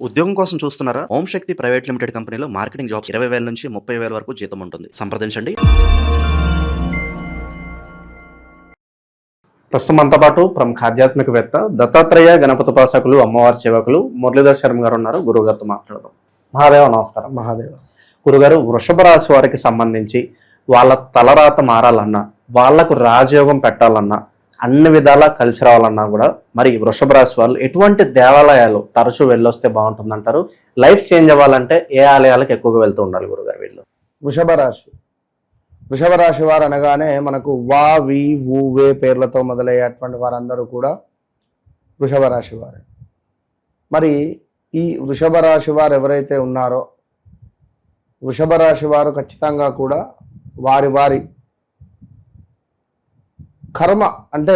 ఉద్యోగం కోసం చూస్తున్నారా? ఓం శక్తి ప్రైవేట్ లిమిటెడ్ కంపెనీలో మార్కెటింగ్ జాబ్స్ 20,000 నుంచి 30,000 వరకు జీతం ఉంటుంది. సంప్రదించండి. ప్రస్తుతం మనతో పాటు ప్రముఖ ఆధ్యాత్మికవేత్త దత్తాత్రేయ గణపతి ఉపాసకులు అమ్మవారి సేవకులు మురళీధర్ శర్మ గారు ఉన్నారు. గురువు గారితో మాట్లాడదాం. మహాదేవ నమస్కారం. మహాదేవ. గురుగారు, వృషభ రాశి వారికి సంబంధించి వాళ్ళ తలరాత మారాలన్నా, వాళ్లకు రాజయోగం పెట్టాలన్నా, అన్ని విధాలా కలిసి రావాలన్నా కూడా మరి వృషభ రాశి వాళ్ళు ఎటువంటి దేవాలయాలు తరచూ వెళ్ళొస్తే బాగుంటుందంటారు? లైఫ్ చేంజ్ అవ్వాలంటే ఏ ఆలయాలకు ఎక్కువగా వెళ్తూ ఉండాలి గురుగారు వీళ్ళు? వృషభ రాశి వారు అనగానే మనకు వా వి ఊ వే పేర్లతో మొదలయ్యేటువంటి వారందరూ కూడా వృషభ రాశి వారే. మరి ఈ వృషభ రాశి వారు ఎవరైతే ఉన్నారో వృషభ రాశి వారు ఖచ్చితంగా కూడా వారి కర్మ, అంటే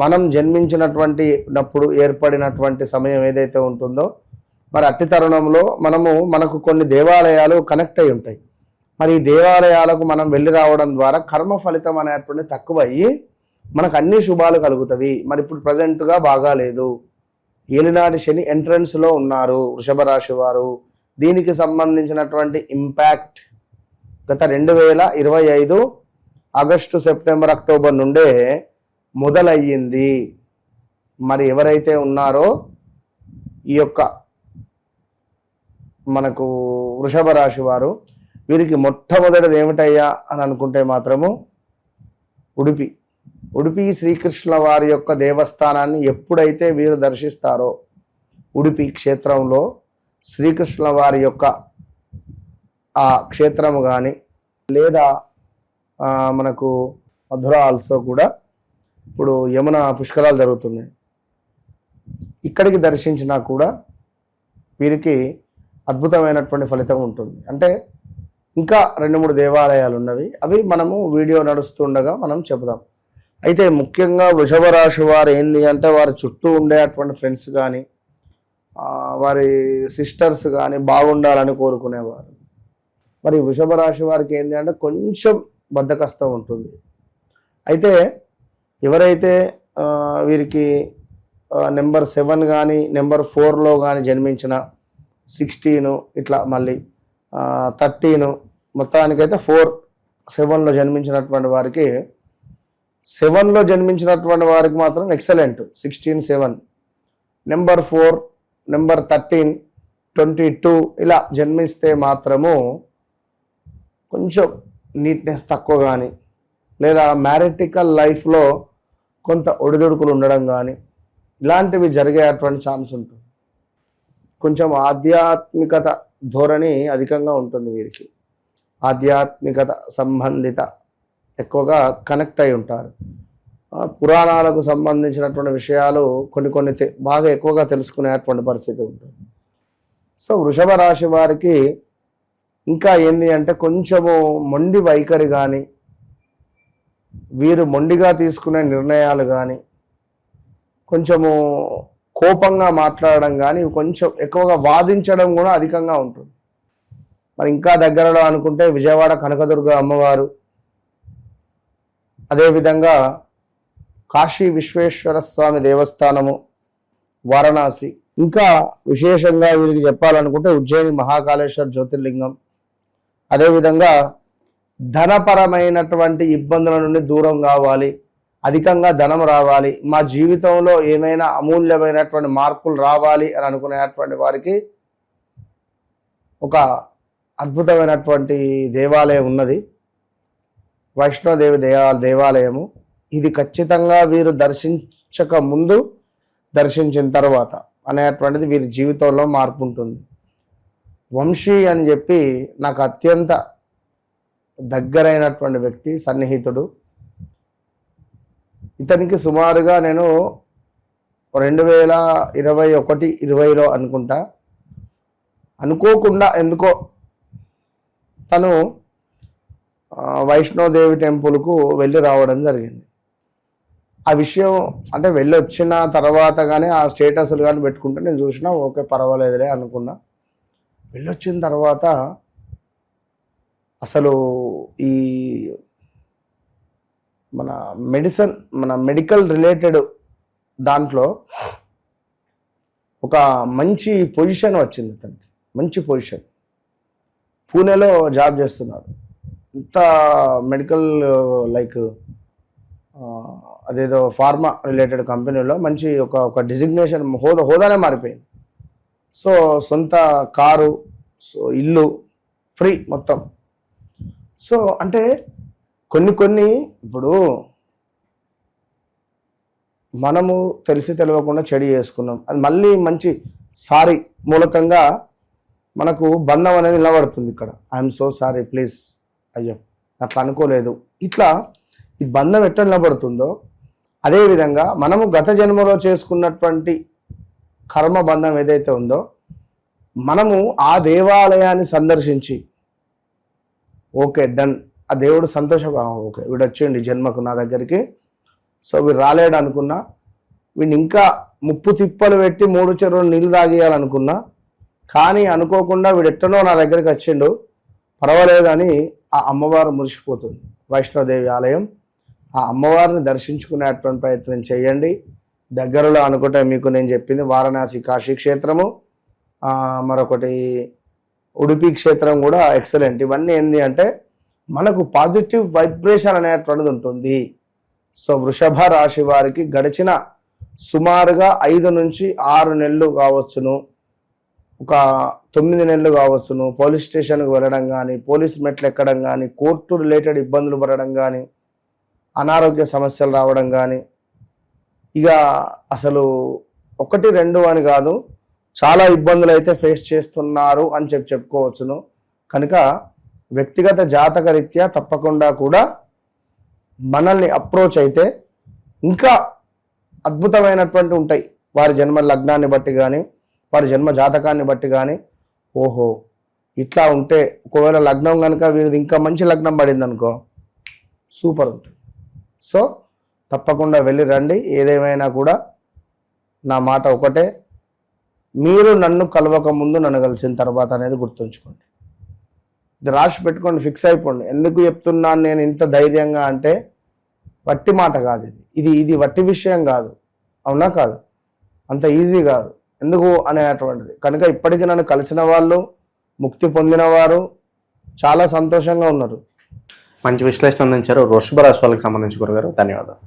మనం జన్మించినటువంటి నప్పుడు ఏర్పడినటువంటి సమయం ఏదైతే ఉంటుందో మరి అట్టి తరుణంలో మనకు కొన్ని దేవాలయాలు కనెక్ట్ అయి ఉంటాయి. మరి ఈ దేవాలయాలకు మనం వెళ్ళి రావడం ద్వారా కర్మ ఫలితం అనేటువంటి తక్కువయ్యి మనకు అన్ని శుభాలు కలుగుతాయి. మరి ఇప్పుడు ప్రజెంట్గా బాగాలేదు, ఏలినాటి శని ఎంట్రన్స్లో ఉన్నారు వృషభ రాశి వారు. దీనికి సంబంధించినటువంటి ఇంపాక్ట్ గత 2025 ఆగస్టు, సెప్టెంబర్, అక్టోబర్ నుండే మొదలయ్యింది. మరి ఎవరైతే ఉన్నారో ఈ యొక్క మనకు వృషభ రాశి వారు, వీరికి మొట్టమొదటిది ఏమిటయ్యా అని అనుకుంటే మాత్రము ఉడిపి శ్రీకృష్ణ వారి యొక్క దేవస్థానాన్ని ఎప్పుడైతే వీరు దర్శిస్తారో, ఉడిపి క్షేత్రంలో శ్రీకృష్ణ వారి యొక్క ఆ క్షేత్రము కానీ, లేదా మనకు మధుర ఆల్సో కూడా ఇప్పుడు యమున పుష్కరాలు జరుగుతున్నాయి, ఇక్కడికి దర్శించినా కూడా వీరికి అద్భుతమైనటువంటి ఫలితం ఉంటుంది. అంటే ఇంకా 2-3 దేవాలయాలు ఉన్నవి, అవి మనము వీడియో నడుస్తుండగా మనం చెబుదాం. అయితే ముఖ్యంగా వృషభ రాశి వారు ఏంది అంటే వారి చుట్టూ ఉండేటువంటి ఫ్రెండ్స్ కానీ వారి సిస్టర్స్ కానీ బాగుండాలని కోరుకునేవారు. మరి వృషభ రాశి వారికి ఏంటి అంటే కొంచెం బద్ధకస్తం ఉంటుంది. అయితే ఎవరైతే వీరికి నెంబర్ 7 కానీ నెంబర్ 4లో కానీ జన్మించిన 16 ఇట్లా మళ్ళీ 13 మొత్తానికైతే 4-7లో జన్మించినటువంటి వారికి, 7లో జన్మించినటువంటి వారికి మాత్రం ఎక్సలెంట్. 16-7, నెంబర్ 4, నెంబర్ 13, 22 ఇలా జన్మిస్తే మాత్రము కొంచెం నీట్నెస్ తక్కువ కానీ, లేదా మ్యారిటికల్ లైఫ్లో కొంత ఒడిదుడుకులు ఉండడం కానీ ఇలాంటివి జరిగేటువంటి ఛాన్స్ ఉంటుంది. కొంచెం ఆధ్యాత్మికత ధోరణి అధికంగా ఉంటుంది వీరికి. ఆధ్యాత్మికత సంబంధిత ఎక్కువగా కనెక్ట్ అయి ఉంటారు. పురాణాలకు సంబంధించినటువంటి విషయాలు కొన్ని బాగా ఎక్కువగా తెలుసుకునేటువంటి పరిస్థితి ఉంటుంది. సో వృషభ రాశి వారికి ఇంకా ఏంది అంటే కొంచెము మొండి వైఖరి కానీ, వీరు మొండిగా తీసుకునే నిర్ణయాలు కానీ, కొంచెము కోపంగా మాట్లాడడం కానీ, కొంచెం ఎక్కువగా వాదించడం కూడా అధికంగా ఉంటుంది. మరి ఇంకా దగ్గరలో అనుకుంటే విజయవాడ కనకదుర్గ అమ్మవారు, అదేవిధంగా కాశీ విశ్వేశ్వర స్వామి దేవస్థానము వారణాసి, ఇంకా విశేషంగా వీరికి చెప్పాలనుకుంటే ఉజ్జయిని మహాకాళేశ్వర జ్యోతిర్లింగం, అదేవిధంగా ధనపరమైనటువంటి ఇబ్బందుల నుండి దూరం కావాలి, అధికంగా ధనం రావాలి, మా జీవితంలో ఏమైనా అమూల్యమైనటువంటి మార్పులు రావాలి అని అనుకునేటువంటి వారికి ఒక అద్భుతమైనటువంటి దేవాలయం ఉన్నది, వైష్ణోదేవి దేవాలయము. ఇది ఖచ్చితంగా వీరు దర్శించక ముందు, దర్శించిన తర్వాత అనేటువంటిది వీరి జీవితంలో మార్పు ఉంటుంది. వంశీ అని చెప్పి నాకు అత్యంత దగ్గరైనటువంటి వ్యక్తి, సన్నిహితుడు. ఇతనికి సుమారుగా నేను 2021-20లో అనుకుంటా, అనుకోకుండా ఎందుకో తను వైష్ణోదేవి టెంపుల్కు వెళ్ళి రావడం జరిగింది. ఆ విషయం అంటే వెళ్ళి వచ్చిన తర్వాత కానీ ఆ స్టేటస్లు కానీ పెట్టుకుంటే నేను చూసినా ఓకే పర్వాలేదులే అనుకున్నా. వెళ్ళొచ్చిన తర్వాత అసలు ఈ మన మెడికల్ రిలేటెడ్ దాంట్లో ఒక మంచి పొజిషన్ వచ్చింది అతనికి, మంచి పొజిషన్. పూణేలో జాబ్ చేస్తున్నాడు. ఇంత మెడికల్ లైక్ అదేదో ఫార్మా రిలేటెడ్ కంపెనీలో మంచి ఒక డిజిగ్నేషన్ హోదానే మారిపోయింది. సో సొంత కారు, సో ఇల్లు ఫ్రీ మొత్తం. సో అంటే కొన్ని ఇప్పుడు మనము తెలిసి తెలియకుండా చెడు చేసుకున్నాం, అది మళ్ళీ మంచి సారీ మూలకంగా మనకు బంధం అనేది నిలబడుతుంది. ఇక్కడ ఐఎమ్ సో సారీ ప్లీజ్, అయ్యో అట్లా అనుకోలేదు, ఇట్లా ఈ బంధం ఎట్లా నిలబడుతుందో అదేవిధంగా మనము గత జన్మలో చేసుకున్నటువంటి కర్మ బంధం ఏదైతే ఉందో మనము ఆ దేవాలయాన్ని సందర్శించి ఓకే డన్, ఆ దేవుడు ఓకే వీడు వచ్చిండి జన్మకు నా దగ్గరికి, సో వీడు రాలేడు అనుకున్నా, వీడిని ఇంకా ముప్పు తిప్పలు పెట్టి 3 చెరువులు నీళ్ళు తాగేయాలనుకున్నా, కానీ అనుకోకుండా వీడు ఎట్టనో నా దగ్గరికి వచ్చిండు, పర్వాలేదని ఆ అమ్మవారు మురిసిపోతుంది. వైష్ణోదేవి ఆలయం, ఆ అమ్మవారిని దర్శించుకునేటువంటి ప్రయత్నం చేయండి. దగ్గరలో అనుకుంటే మీకు నేను చెప్పింది వారణాసి కాశీ క్షేత్రము, మరొకటి ఉడుపి క్షేత్రం కూడా ఎక్సలెంట్. ఇవన్నీ ఏంటి అంటే మనకు పాజిటివ్ వైబ్రేషన్ అనేటువంటిది ఉంటుంది. సో వృషభ రాశి వారికి గడిచిన సుమారుగా 5 నుంచి 6 నెలలు కావచ్చును, ఒక 9 నెలలు కావచ్చును, పోలీస్ స్టేషన్కి వెళ్ళడం కానీ, పోలీస్ మెట్లు ఎక్కడం కానీ, కోర్టు రిలేటెడ్ ఇబ్బందులు పడడం కానీ, అనారోగ్య సమస్యలు రావడం కానీ, ఇక అసలు 1, 2 అని కాదు, చాలా ఇబ్బందులు అయితే ఫేస్ చేస్తున్నారు అని చెప్పుకోవచ్చును. కనుక వ్యక్తిగత జాతక రీత్యా తప్పకుండా కూడా మనల్ని అప్రోచ్ అయితే ఇంకా అద్భుతమైనటువంటి ఉంటాయి. వారి జన్మ లగ్నాన్ని బట్టి కానీ, వారి జన్మ జాతకాన్ని బట్టి కానీ, ఓహో ఇట్లా ఉంటే ఒకవేళ లగ్నం కనుక వీరిది ఇంకా మంచి లగ్నం పడింది అనుకో, సూపర్ ఉంటుంది. సో తప్పకుండా వెళ్ళి రండి. ఏదేమైనా కూడా నా మాట ఒకటే, మీరు నన్ను కలవక ముందు నన్ను కలిసిన తర్వాత అనేది గుర్తుంచుకోండి. ఇది రాసి పెట్టుకోండి, ఫిక్స్ అయిపోండి. ఎందుకు చెప్తున్నాను నేను ఇంత ధైర్యంగా అంటే వట్టి మాట కాదు, ఇది వట్టి విషయం కాదు, అవునా కాదు, అంత ఈజీ కాదు. ఎందుకు అనేటువంటిది కనుక ఇప్పటికీ నన్ను కలిసిన వాళ్ళు, ముక్తి పొందిన వారు చాలా సంతోషంగా ఉన్నారు. మంచి విశ్లేషణ అందించారు వృషభ రాశి వాళ్ళకి సంబంధించి గురుగారు. ధన్యవాదాలు.